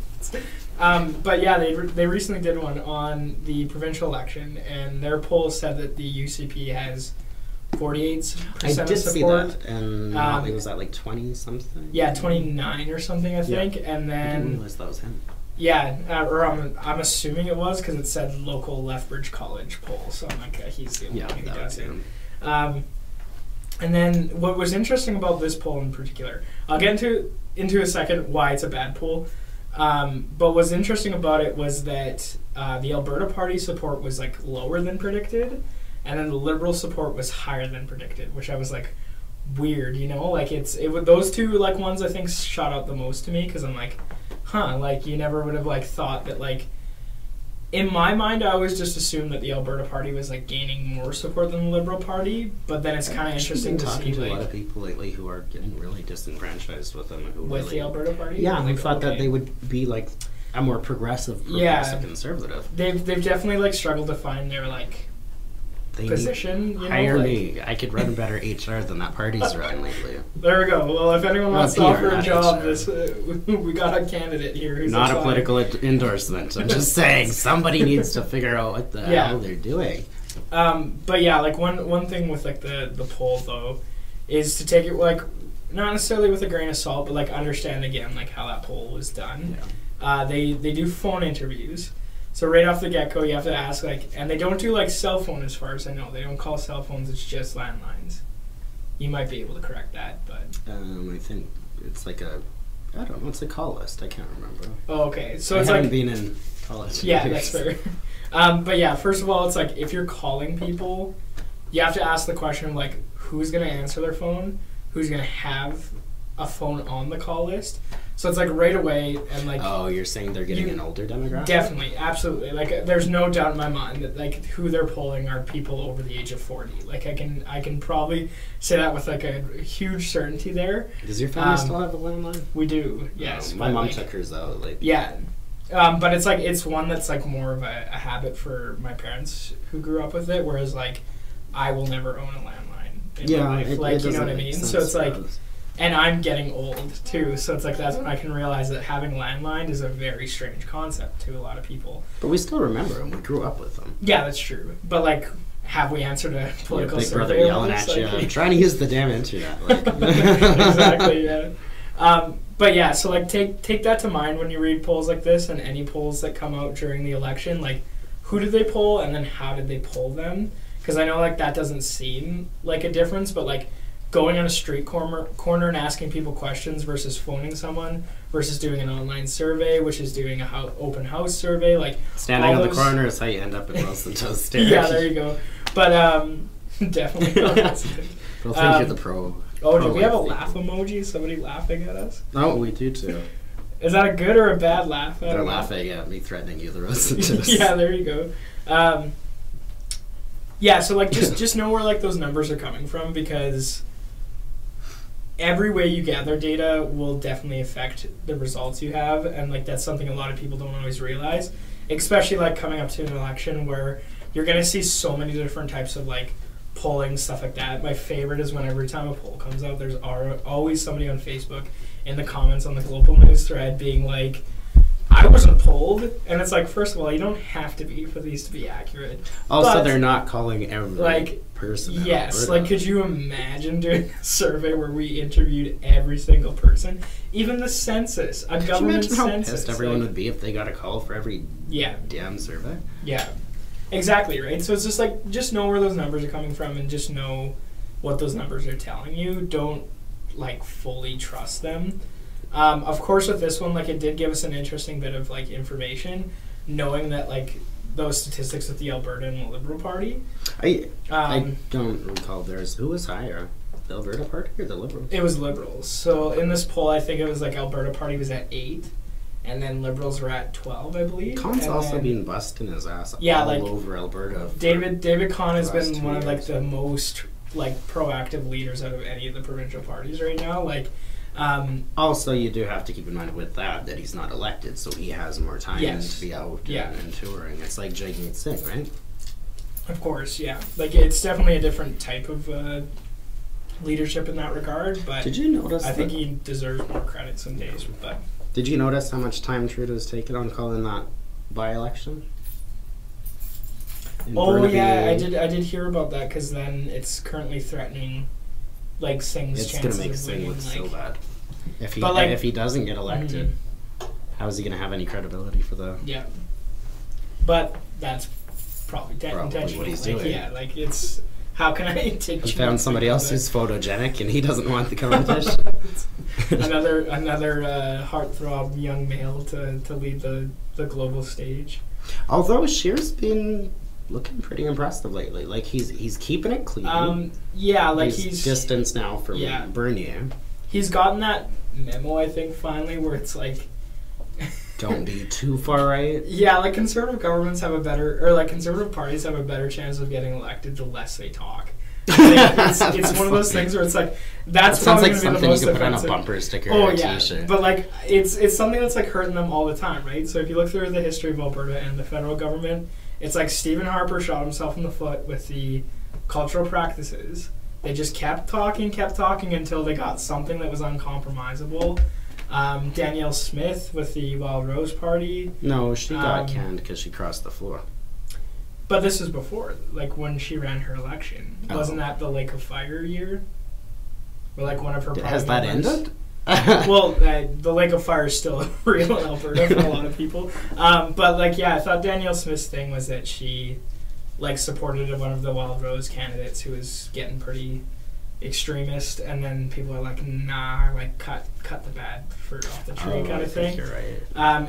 But yeah, they recently did one on the provincial election, and their poll said that the UCP has 48% I did of support. see that, and was that like 20 something? Yeah, 29 or something, I think, and then I didn't realize that was him. Yeah, or I'm assuming it was because it said local Lethbridge College poll, so I'm like, he's the only one who does it. And then what was interesting about this poll in particular, I'll get into a second why it's a bad poll. But what's interesting about it was that the Alberta Party support was like lower than predicted, and then the Liberal support was higher than predicted, which I was like, weird, you know? Like those two like ones I think shot out the most to me because I'm like, like you never would have like thought that like. In my mind, I always just assumed that the Alberta Party was like gaining more support than the Liberal Party, but then it's kind of interesting to see. I've been talking to a lot of people lately who are getting really disenfranchised with them. The Alberta Party? Yeah, who thought that they would be like a more progressive conservative. They've definitely like struggled to find their like position. You know, hire me. I could run better HR than that party's run lately. There we go. Well, if anyone wants to offer a job, we got a candidate here who's not a political endorsement. I'm just saying somebody needs to figure out what the hell they're doing. But yeah, like one thing with like the poll though is to take it like not necessarily with a grain of salt, but like understand again like how that poll was done. Yeah. They do phone interviews. So right off the get-go, you have to ask, like, and they don't do, like, cell phone as far as I know. They don't call cell phones, it's just landlines. You might be able to correct that, but... I think it's like I don't know, it's a call list. I can't remember. Oh, okay. So I it's haven't been in college. Yeah, that's fair. But yeah, first of all, it's like, if you're calling people, you have to ask the question of, like, who's going to answer their phone, who's going to have a phone on the call list. So it's like right away and like... Oh, you're saying they're getting an older demographic? Definitely, absolutely. Like there's no doubt in my mind that like who they're polling are people over the age of 40. Like I can probably say that with like a huge certainty there. Does your family still have a landline? We do, yes. My mom took hers out. Like, yeah. But it's like it's one that's like more of a habit for my parents who grew up with it, whereas like I will never own a landline in my life. Like you know what I mean? So it's like... And I'm getting old, too, so it's like that's when I can realize that having landline is a very strange concept to a lot of people. But we still remember them. We grew up with them. Yeah, that's true. But, like, have we answered a political survey? Big brother yelling at you. I'm trying to use the damn internet. Like. Exactly, yeah. But, yeah, so, like, take that to mind when you read polls like this and any polls that come out during the election. Like, who did they poll and then how did they poll them? Because I know, like, that doesn't seem like a difference, but, like, going on a street corner and asking people questions versus phoning someone versus doing an online survey, which is doing a open house survey, like standing on the corner is how you end up in Wilson Toast Stairs. Yeah, there you go. But definitely. Well, think you're the pro. Oh, do we have a laugh emoji? Somebody laughing at us? Oh, we do too. Is that a good or a bad laugh? They're laughing at me threatening you the rest of the Toast. Yeah, there you go. Yeah, so like just know where like those numbers are coming from because every way you gather data will definitely affect the results you have, and like that's something a lot of people don't always realize, especially like coming up to an election where you're going to see so many different types of like polling, stuff like that. My favorite is when every time a poll comes out, there's always somebody on Facebook in the comments on the Global News thread being like, I wasn't polled, and it's like, first of all, you don't have to be for these to be accurate. Also, but they're not calling every person. Yes, like, could you imagine doing a survey where we interviewed every single person, even the census, a government census? How pissed everyone would be if they got a call for every damn survey. Yeah, exactly right. So it's just like, just know where those numbers are coming from, and just know what those numbers are telling you. Don't like fully trust them. Of course, with this one, like it did give us an interesting bit of like information, knowing that like those statistics with the Alberta and the Liberal Party. I don't recall theirs. Who was higher? The Alberta Party or the Liberals? It was Liberals. So in this poll, I think it was like Alberta Party was at 8, and then Liberals were at 12, I believe. Khan's and also then, been busting his ass yeah, all like, over Alberta. David Khan has last been 2 one of like years. the most like proactive leaders out of any of the provincial parties right now. Like, also, you do have to keep in mind with that he's not elected, so he has more time Yes. to be out Yeah. and touring. It's like Jagmeet Singh, right? of course, yeah. Like, it's definitely a different type of leadership in that regard, but Did you notice? I think he deserves more credit some days. But Did you notice how much time Trudeau's taken on calling that by-election? In oh Burnaby? yeah, I did hear about that because then it's currently threatening like Singh's It's chances gonna make of Singh winning. look so Like, bad. But, like- If he doesn't get elected, how is he gonna have any credibility for the? yeah, but that's probably, Probably intentional. what he's like, doing. Yeah, like it's how can I take? He you found off somebody the- else who's photogenic, and he doesn't want the competition. another heartthrob young male to lead the global stage. Although Scheer's been looking pretty impressive lately. Like he's keeping it clean. Yeah, like he's he's distance now from yeah. Bernier. He's gotten that memo, I think, finally, where it's like, Don't be too far right. yeah, like conservative governments have a better, or like conservative parties have a better chance of getting elected the less they talk. Like, it's one of those things where it's like that's That sounds probably like gonna be the something you most could put on a offensive. bumper sticker Oh or a yeah, t-shirt. but like it's something that's like hurting them all the time, right? So if you look through the history of Alberta and the federal government, it's like Stephen Harper shot himself in the foot with the cultural practices. They just kept talking until they got something that was uncompromisable. Danielle Smith with the Wild Rose Party. No, she got Um, canned because she crossed the floor. But this was before, like when she ran her election. Oh. Wasn't that the Lake of Fire year? Or like one of her Has that party members- ended? Well, the Lake of Fire is still real in Alberta for a lot of people. But like, yeah, I thought Danielle Smith's thing was that she like supported one of the Wild Rose candidates who was getting pretty extremist, and then people are like, nah, like cut the bad fruit off the tree kind I of think thing. you're right.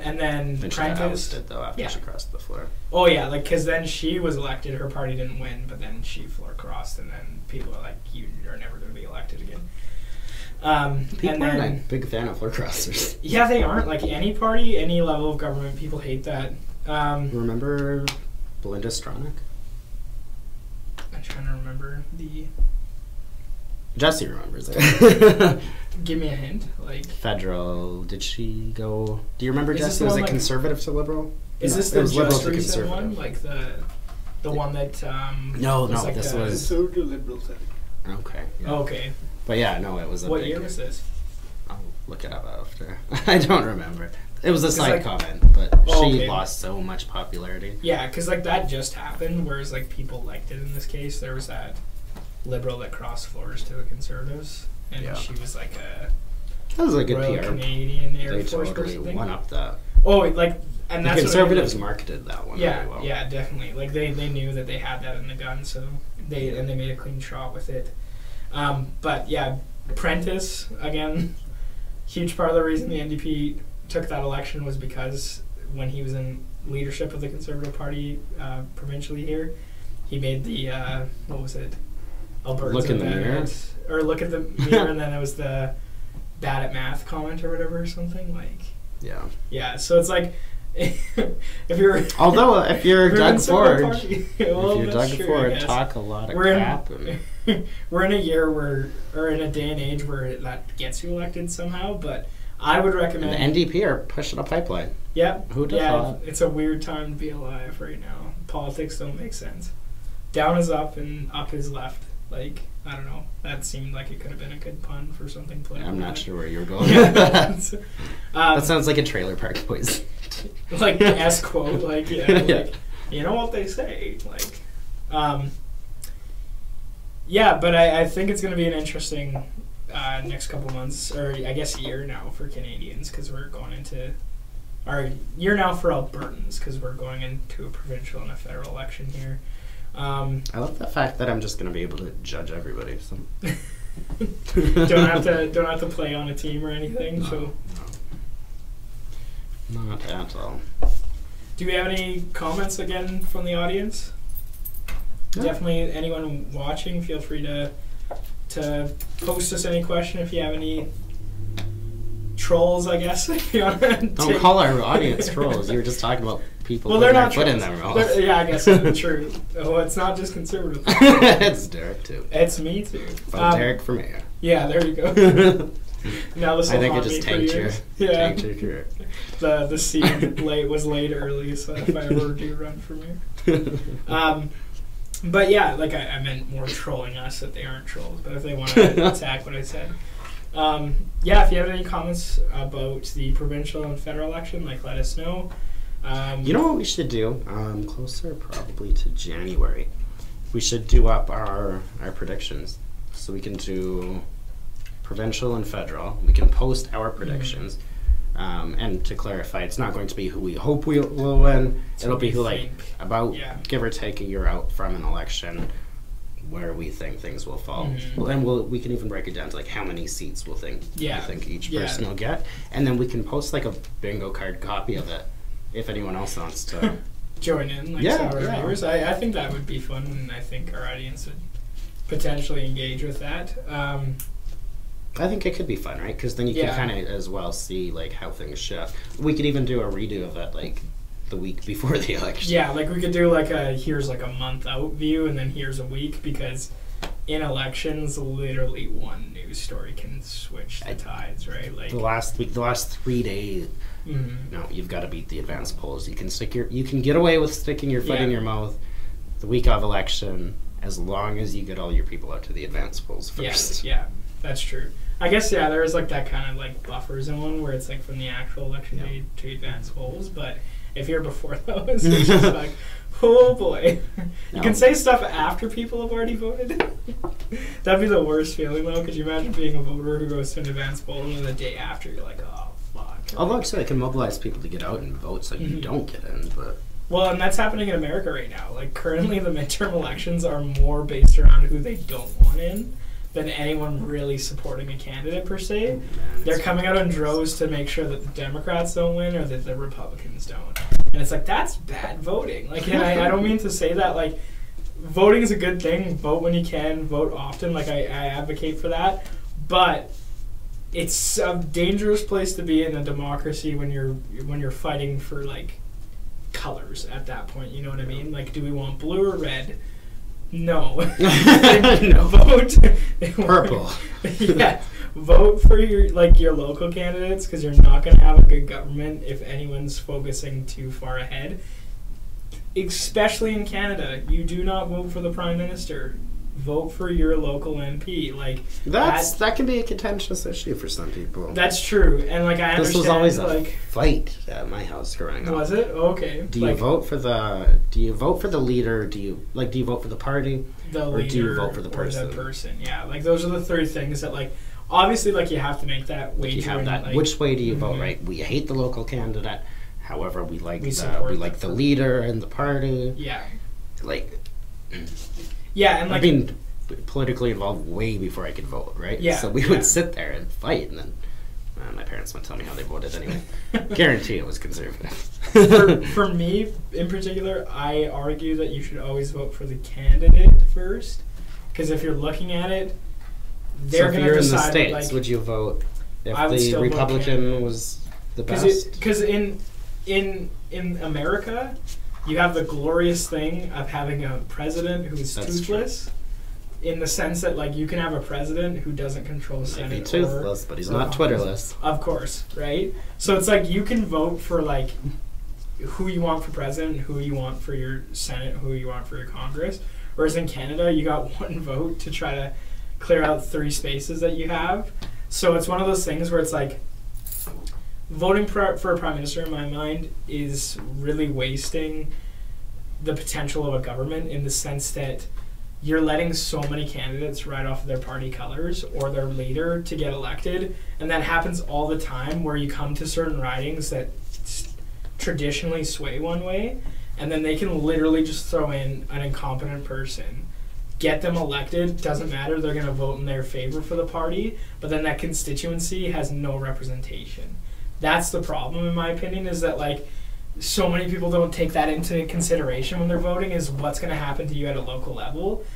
And then Then she got Prentice. ousted though after Yeah. she crossed the floor. Oh yeah, like because then she was elected, her party didn't win, but then she floor crossed, and then people are like, you are never going to be elected again. People and aren't then, a big fan of floor crossers. yeah, they aren't. Like any party, any level of government, people hate that. Remember Belinda Stronach? I'm trying to remember the. Jesse remembers it. Give me a hint. Like, Federal. Did she go? Do you remember Is this Jesse? the Was one it like- conservative to liberal? is No, this it the was liberal just to recent conservative. one? Like the one that. No, was no, like this the- was So do liberals. okay. Yeah. Okay. But yeah, no, it was a What big. year was this? I'll look it up after. I don't remember. It was a side like- comment, but Oh, she okay. lost so much popularity. Yeah, because like that just happened. Whereas like people liked it in this case. There was that liberal that crossed floors to the conservatives, and Yeah. she was like a That was a good Royal PR. Canadian Air They Force or totally something. won up that. Oh, like, and The that's conservatives what marketed that one yeah, very well. yeah, definitely. Like they knew that they had that in the gun, so they made a clean shot with it. But yeah, Prentice again, huge part of the reason the NDP took that election was because when he was in leadership of the Conservative Party provincially here, he made the what was it? Albertans Look in are the bad mirror? at- or look at the mirror, and then it was the bad at math comment or whatever or something like. Yeah. Yeah, so it's like if you're Although if you're if you're Doug Conservative Ford, Party- if well, you're that's Doug true, I Ford, guess. talk a lot of We're in- crap. And We're in a year or in a day and age where that gets you elected somehow, but I would recommend. And the NDP are pushing a pipeline. Yep. Who'd have yeah, thought? it's a weird time to be alive right now. Politics don't make sense. Down is up and up is left. Like, I don't know. That seemed like it could have been a good pun for something political. I'm not sure where you're going Yeah. with that. Um, That sounds like a trailer park voice. like the S quote, like yeah, Yeah. like you know what they say, like yeah, but I think it's going to be an interesting next couple months, or I guess year now for Canadians, because we're going into our year now for Albertans, because we're going into a provincial and a federal election here. I love the fact that I'm just going to be able to judge everybody. So. don't have to play on a team or anything. No, So, no. Not at all. do we have any comments again from the audience? Yeah. Definitely, anyone watching, feel free to to post us any question if you have any trolls, I guess. If you want to Don't call our audience trolls. You were just talking about people they're not putting trolls. their mouth. Yeah, I guess that's true. Oh, it's not just conservative. It's Derek too. It's me too. Vote Derek for mayor. Yeah, there you go. Now this I will think haunt it just me for tanked your, years. Yeah. tanked your career. The seed was laid early, so if I ever do run for mayor. But yeah, like I meant more trolling us that they aren't trolls, but if they want to attack what I said. Yeah, if you have any comments about the provincial and federal election, like let us know. You know what we should do? Closer probably to January. We should do up our predictions. So we can do provincial and federal. We can post our predictions. And to clarify, it's not going to be who we hope we will win. It'll be who, like, about give or take a year out from an election where we think things will fall. Well, and we can even break it down to like how many seats we think each person will get, and then we can post like a bingo card copy of it if anyone else wants to join in. Like our viewers, I think that would be fun, and I think our audience would potentially engage with that. I think it could be fun, right? Because then you can kind of as well see like how things shift. We could even do a redo of it like the week before the election. Yeah, like we could do like here's like a month out view, and then here's a week, because in elections, literally one news story can switch the tides, right? Like the last 3 days. No, you've got to beat the advanced polls. You can get away with sticking your foot in your mouth the week of election, as long as you get all your people out to the advanced polls first. Yeah, that's true. I guess there is like that kind of like buffer zone where it's like from the actual election day to advanced polls, but if you're before those, it's just like, oh boy. You can say stuff after people have already voted. That'd be the worst feeling though. Could you imagine being a voter who goes to an advanced poll and then the day after you're like, oh fuck. Although actually, it can mobilize people to get out and vote so you don't get in, but. Well, and that's happening in America right now. Like currently, the midterm elections are more based around who they don't want in than anyone really supporting a candidate per se. They're coming out in droves to make sure that the Democrats don't win or that the Republicans don't. And it's like, that's bad voting. Like, and I don't mean to say that, like, voting is a good thing. Vote when you can, vote often. Like, I advocate for that. But it's a dangerous place to be in a democracy when you're fighting for, like, colors at that point. You know what I mean? Like, do we want blue or red? No. No. Vote purple. Yeah. Vote for your local candidates, because you're not going to have a good government if anyone's focusing too far ahead. Especially in Canada, you do not vote for the Prime Minister. Vote for your local MP. Like that can be a contentious issue for some people. That's true, and like I understand. This was always a fight at my house growing up. Was it? Okay. Do you vote for the leader? Do you vote for the party? Or do you vote for the person? Or the person, yeah. Like those are the three things that like obviously like you have to make that wager. You have that. Like, which way do you vote? Right. We hate the local candidate. However, we like the leader and the party. Yeah. Like. Yeah, and like I've been politically involved way before I could vote, right? Yeah. So we would sit there and fight, and then my parents would tell me how they voted anyway. Guarantee it was conservative. For me, in particular, I argue that you should always vote for the candidate first, because if you're looking at it, they're going to decide. So if you're in the States, like, would you vote if the Republican was the best? Because in America, you have the glorious thing of having a president who's toothless. True. In the sense that, like, you can have a president who doesn't control Senate. Might be toothless, but he's not Twitterless. Of course, right? So it's like you can vote for, like, who you want for president, who you want for your Senate, who you want for your Congress. Whereas in Canada, you got one vote to try to clear out 3 spaces that you have. So it's one of those things where it's like, voting for a prime minister, in my mind, is really wasting the potential of a government, in the sense that you're letting so many candidates right off of their party colors or their leader to get elected, and that happens all the time, where you come to certain ridings that traditionally sway one way, and then they can literally just throw in an incompetent person, get them elected, doesn't matter, they're going to vote in their favor for the party, but then that constituency has no representation. That's the problem, in my opinion, is that, like, so many people don't take that into consideration when they're voting, is what's going to happen to you at a local level.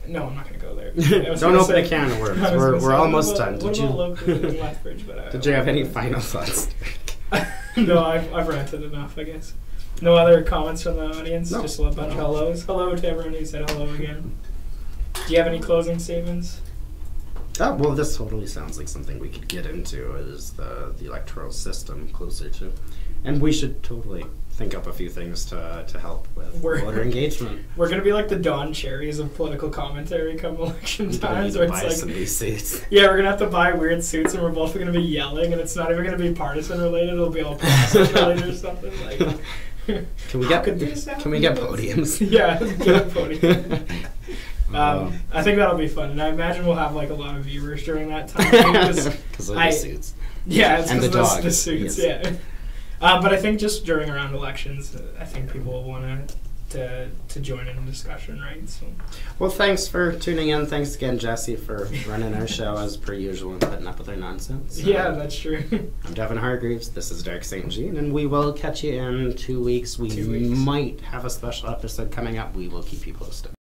No, I'm not going to go there. Don't open a can of worms. We're almost done. What about locals in Lethbridge? But did you have any final thoughts? No, I've ranted enough, I guess. No other comments from the audience? No. Just a bunch of hellos. Hello to everyone who said hello again. Do you have any closing statements? Oh, well, this totally sounds like something we could get into, is the electoral system closer to. And we should totally think up a few things to help with voter engagement. We're going to be like the Don Cherries of political commentary come election times. Where buy some new suits. Yeah, we're going to have to buy weird suits and we're both going to be yelling, and it's not even going to be partisan related. It'll be all process related or something. Like, can we get podiums? Yeah, get a podium. I think that'll be fun, and I imagine we'll have like a lot of viewers during that time because of the suits. Yeah, it's and because the suits. Yes. Yeah, but I think just during around elections, I think people will want to join in the discussion, right? So, well, thanks for tuning in. Thanks again, Jesse, for running our show as per usual and putting up with our nonsense. Yeah, that's true. I'm Devin Hargreaves. This is Derek St. Jean, and we will catch you in 2 weeks. We might have a special episode coming up. We will keep you posted.